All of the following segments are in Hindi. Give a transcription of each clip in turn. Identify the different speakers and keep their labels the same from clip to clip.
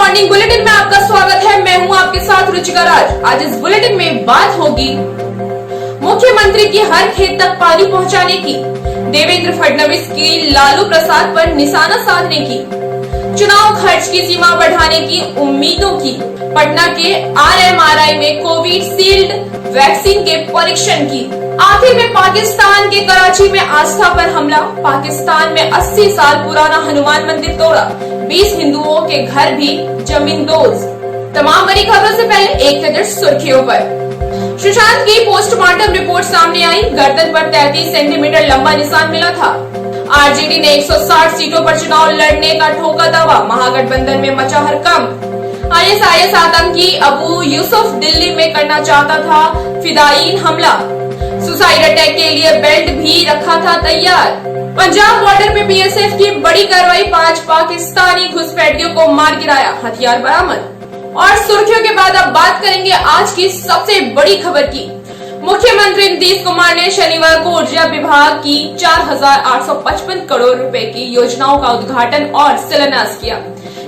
Speaker 1: मॉर्निंग बुलेटिन में आपका स्वागत है। मैं हूं आपके साथ रुचिका राज। आज इस बुलेटिन में बात होगी मुख्यमंत्री की हर खेत तक पानी पहुंचाने की, देवेंद्र फडणवीस की लालू प्रसाद पर निशाना साधने की, चुनाव खर्च की सीमा बढ़ाने की उम्मीदों की, पटना के RMRI में कोविशील्ड वैक्सीन के परीक्षण की, आखिर में पाकिस्तान के कराची में आस्था पर हमला, पाकिस्तान में 80 साल पुराना हनुमान मंदिर तोड़ा, 20 हिंदुओं के घर भी जमींदोज। तमाम बड़ी खबरों से पहले एक नजर सुर्खियों पर। सुशांत की पोस्टमार्टम रिपोर्ट सामने आई। गर्दन पर 33 सेंटीमीटर लंबा निशान मिला था। आरजेडी ने 160 सीटों पर चुनाव लड़ने का ठोका दावा। महागठबंधन में मचा हड़कंप। ISIS आतंकी अबू यूसुफ दिल्ली में करना चाहता था फिदायीन हमला। सुसाइड अटैक के लिए बेल्ट भी रखा था तैयार। पंजाब बॉर्डर पे BSF की बड़ी कार्रवाई, 5 पाकिस्तानी घुसपैठियों को मार गिराया, हथियार बरामद। और सुर्खियों के बाद अब बात करेंगे आज की सबसे बड़ी खबर की। मुख्यमंत्री नीतीश कुमार ने शनिवार को ऊर्जा विभाग की 4,855 करोड़ रुपए की योजनाओं का उद्घाटन और शिलान्यास किया।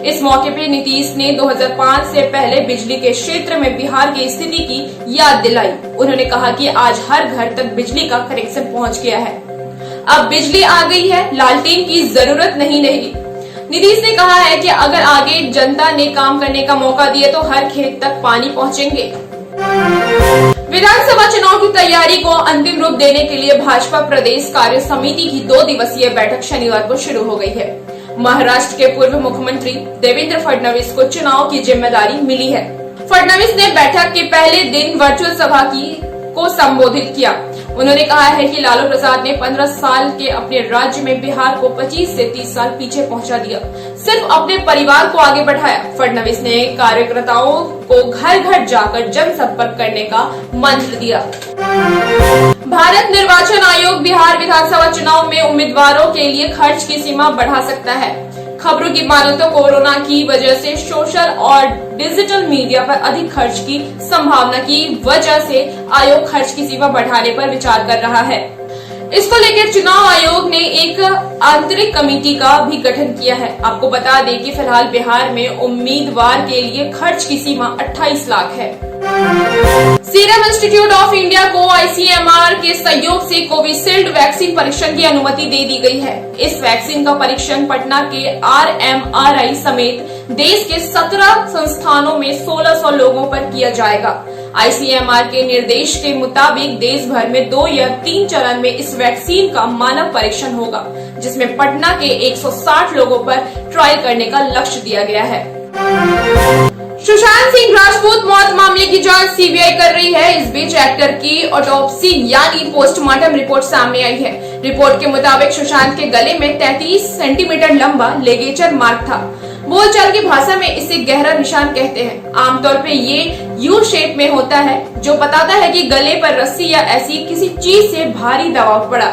Speaker 1: इस मौके पे नीतीश ने 2005 से पहले बिजली के क्षेत्र में बिहार की स्थिति की याद दिलाई। उन्होंने कहा कि आज हर घर तक बिजली का कनेक्शन पहुंच गया है। अब बिजली आ गई है, लालटेन की जरूरत नहीं रहेगी। नीतीश ने कहा है कि अगर आगे जनता ने काम करने का मौका दिया तो हर खेत तक पानी पहुंचेंगे। विधानसभा चुनाव की तैयारी को अंतिम रूप देने के लिए भाजपा प्रदेश कार्य समिति की 2 दिवसीय बैठक शनिवार को शुरू हो गई है। महाराष्ट्र के पूर्व मुख्यमंत्री देवेंद्र फडणवीस को चुनाव की जिम्मेदारी मिली है। फडणवीस ने बैठक के पहले दिन वर्चुअल सभा को संबोधित किया। उन्होंने कहा है कि लालू प्रसाद ने 15 साल के अपने राज्य में बिहार को 25 से 30 साल पीछे पहुंचा दिया, सिर्फ अपने परिवार को आगे बढ़ाया। फडणवीस ने कार्यकर्ताओं को घर घर जाकर जनसंपर्क करने का मंत्र दिया। भारत निर्वाचन आयोग बिहार विधानसभा चुनाव में उम्मीदवारों के लिए खर्च की सीमा बढ़ा सकता है। खबरों की माने तो कोरोना की वजह से सोशल और डिजिटल मीडिया पर अधिक खर्च की संभावना की वजह से आयोग खर्च की सीमा बढ़ाने पर विचार कर रहा है। इसको लेकर चुनाव आयोग ने एक आंतरिक कमेटी का भी गठन किया है। आपको बता दें कि फिलहाल बिहार में उम्मीदवार के लिए खर्च की सीमा 28 लाख है। सीरम इंस्टीट्यूट ऑफ इंडिया को ICMR के सहयोग से कोविशील्ड वैक्सीन परीक्षण की अनुमति दे दी गई है। इस वैक्सीन का परीक्षण पटना के RMRI समेत देश के 17 संस्थानों में 1600 लोगों पर किया जाएगा। ICMR के निर्देश के मुताबिक देश भर में 2 या 3 चरण में इस वैक्सीन का मानव परीक्षण होगा, जिसमें पटना के 160 लोगों पर ट्रायल करने का लक्ष्य दिया गया है। सुशांत सिंह राजपूत मौत मामले की जांच CBI कर रही है। इस बीच एक्टर की ऑटोप्सी यानी पोस्टमार्टम रिपोर्ट सामने आई है। रिपोर्ट के मुताबिक सुशांत के गले में 33 सेंटीमीटर लंबा लिगेचर मार्क था। बोलचाल की भाषा में इसे गहरा निशान कहते हैं। आमतौर पे ये U शेप में होता है, जो बताता है कि गले पर रस्सी या ऐसी किसी चीज से भारी दबाव पड़ा।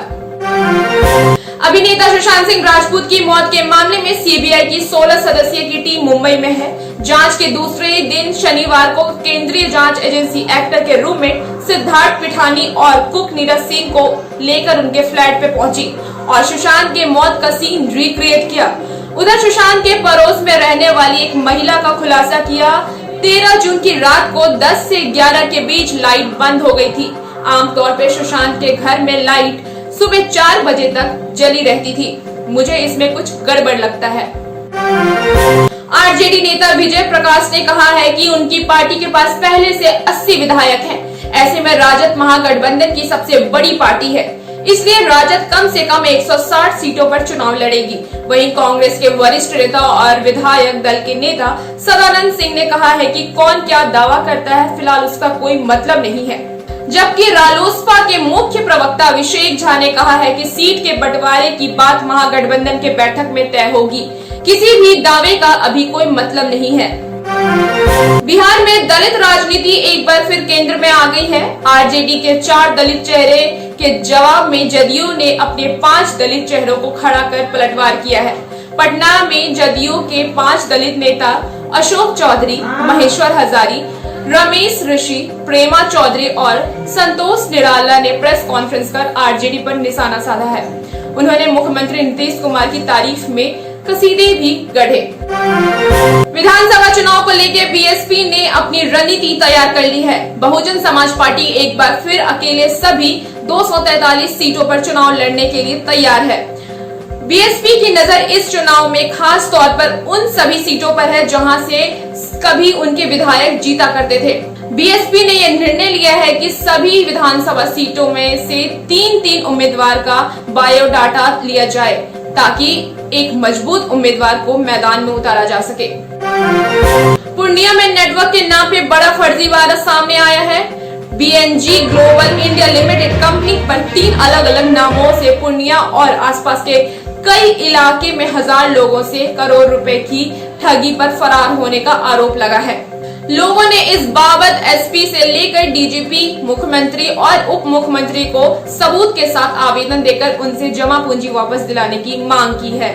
Speaker 1: अभिनेता सुशांत सिंह राजपूत की मौत के मामले में CBI की 16 सदस्यीय की टीम मुंबई में है। जांच के दूसरे दिन शनिवार को केंद्रीय जांच एजेंसी एक्टर के रूममेट सिद्धार्थ पिठानी और कुक नीरज सिंह को लेकर उनके फ्लैट पे पहुंची और सुशांत के मौत का सीन रिक्रिएट किया। उधर सुशांत के पड़ोस में रहने वाली एक महिला का खुलासा किया। 13 जून की रात को 10 से 11 के बीच लाइट बंद हो गई थी। आमतौर पर सुशांत के घर में लाइट सुबह 4 बजे तक जली रहती थी। मुझे इसमें कुछ गड़बड़ लगता है। आरजेडी नेता विजय प्रकाश ने कहा है कि उनकी पार्टी के पास पहले से 80 विधायक हैं। ऐसे में राजद महागठबंधन की सबसे बड़ी पार्टी है, इसलिए राजद कम से कम 160 सीटों पर चुनाव लड़ेगी। वहीं कांग्रेस के वरिष्ठ नेता और विधायक दल के नेता सदानंद सिंह ने कहा है कि कौन क्या दावा करता है, फिलहाल उसका कोई मतलब नहीं है। जबकि रालोसपा के मुख्य प्रवक्ता अभिषेक झा ने कहा है कि सीट के बंटवारे की बात महागठबंधन के बैठक में तय होगी। किसी भी दावे का अभी कोई मतलब नहीं है। बिहार में दलित राजनीति एक बार फिर केंद्र में आ गई है। आरजेडी के 4 दलित चेहरे के जवाब में जदयू ने अपने 5 दलित चेहरों को खड़ा कर पलटवार किया है। पटना में जदयू के 5 दलित नेता अशोक चौधरी, महेश्वर हजारी, रमेश ऋषि, प्रेमा चौधरी और संतोष निराला ने प्रेस कॉन्फ्रेंस कर आरजेडी पर निशाना साधा है। उन्होंने मुख्यमंत्री नीतीश कुमार की तारीफ में कसीदे भी गढ़े। विधानसभा चुनाव को लेकर बीएसपी ने अपनी रणनीति तैयार कर ली है। बहुजन समाज पार्टी एक बार फिर अकेले सभी 243 सीटों पर चुनाव लड़ने के लिए तैयार है। बीएसपी की नजर इस चुनाव में खास तौर पर उन सभी सीटों पर है जहां से कभी उनके विधायक जीता करते थे। बीएसपी ने यह निर्णय लिया है कि सभी विधानसभा सीटों में से 3-3 उम्मीदवार का बायोडाटा लिया जाए ताकि एक मजबूत उम्मीदवार को मैदान में उतारा जा सके। पूर्णिया में नेटवर्क के नाम पे बड़ा फर्जीवाड़ा सामने आया है। BNG global India limited company पर 3 अलग अलग नामों से पूर्णिया और आसपास के कई इलाके में 1000 लोगों से करोड़ रुपए की ठगी पर फरार होने का आरोप लगा है। लोगों ने इस बाबत एसपी से लेकर डीजीपी, मुख्यमंत्री और उप मुख्यमंत्री को सबूत के साथ आवेदन देकर उनसे जमा पूंजी वापस दिलाने की मांग की है।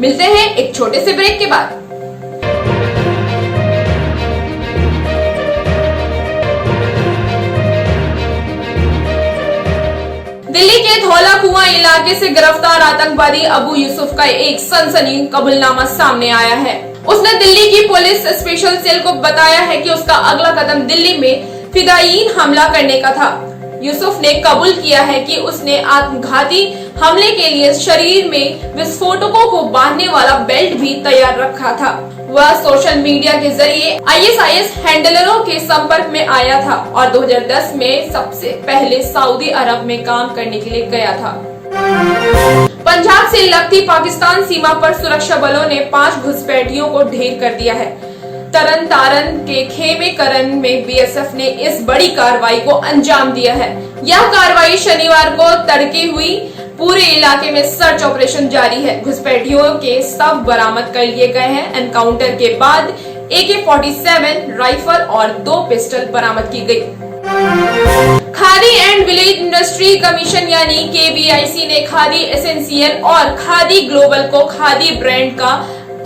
Speaker 1: मिलते हैं एक छोटे से ब्रेक के बाद। दिल्ली के धौला कुआं इलाके से गिरफ्तार आतंकवादी अबू यूसुफ का एक सनसनी कबूलनामा सामने आया है। उसने दिल्ली की पुलिस स्पेशल सेल को बताया है कि उसका अगला कदम दिल्ली में फिदायीन हमला करने का था। यूसुफ ने कबूल किया है कि उसने आत्मघाती हमले के लिए शरीर में विस्फोटकों को बांधने वाला बेल्ट भी तैयार रखा था। वह सोशल मीडिया के जरिए आईएसआईएस हैंडलरों के संपर्क में आया था और 2010 में सबसे पहले सऊदी अरब में काम करने के लिए गया था। पंजाब से लगती पाकिस्तान सीमा पर सुरक्षा बलों ने 5 घुसपैठियों को ढेर कर दिया है। तरन तारन के खेमे करन में बीएसएफ ने इस बड़ी कार्रवाई को अंजाम दिया है। यह कार्रवाई शनिवार को तड़के हुई। पूरे इलाके में सर्च ऑपरेशन जारी है। घुसपैठियों के शव बरामद कर लिए गए हैं। एनकाउंटर के बाद AK-47 राइफल और 2 पिस्टल बरामद की गई। Khadi and village industry commission यानी KVIC ने खादी एसेंशियल और खादी ग्लोबल को खादी ब्रांड का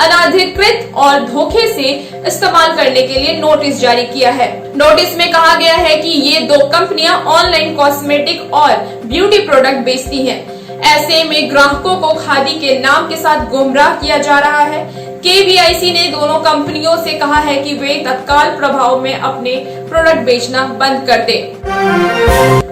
Speaker 1: अनाधिकृत और धोखे से इस्तेमाल करने के लिए नोटिस जारी किया है। नोटिस में कहा गया है कि ये 2 कंपनियां ऑनलाइन कॉस्मेटिक और ब्यूटी प्रोडक्ट बेचती हैं। ऐसे में ग्राहकों को खादी के नाम के साथ गुमराह किया जा रहा है। KVIC ने दोनों कंपनियों से कहा है कि वे तत्काल प्रभाव में अपने प्रोडक्ट बेचना बंद कर दे।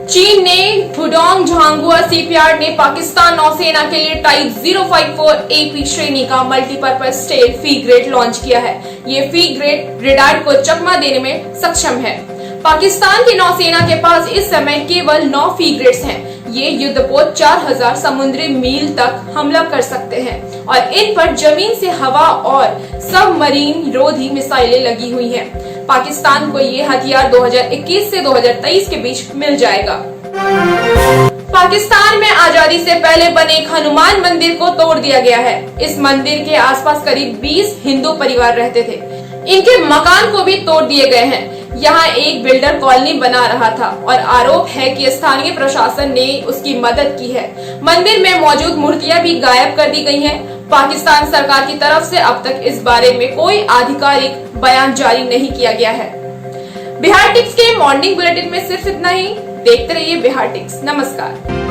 Speaker 1: चीन ने पुडोंग झांगुआ शिपयार्ड ने पाकिस्तान नौसेना के लिए टाइप 054 AP श्रेणी का मल्टीपर्पज स्टेल फ्रीगेट लॉन्च किया है। ये फ्रीगेट रेडार को चकमा देने में सक्षम है। पाकिस्तान की नौसेना के पास इस समय केवल 9 फ्रीगेट्स हैं। ये युद्धपोत 4000 समुद्री मील तक हमला कर सकते हैं और इन पर जमीन से हवा और सबमरीन रोधी मिसाइलें लगी हुई हैं। पाकिस्तान को ये हथियार 2021 से 2023 के बीच मिल जाएगा। पाकिस्तान में आजादी से पहले बने एक हनुमान मंदिर को तोड़ दिया गया है। इस मंदिर के आसपास करीब 20 हिंदू परिवार रहते थे। इनके मकान को भी तोड़ दिए गए हैं। यहाँ एक बिल्डर कॉलोनी बना रहा था और आरोप है कि स्थानीय प्रशासन ने उसकी मदद की है। मंदिर में मौजूद मूर्तियां भी गायब कर दी गई हैं। पाकिस्तान सरकार की तरफ से अब तक इस बारे में कोई आधिकारिक बयान जारी नहीं किया गया है। बिहार टिक्स के मॉर्निंग बुलेटिन में सिर्फ इतना ही। देखते रहिए बिहार टिक्स। नमस्कार।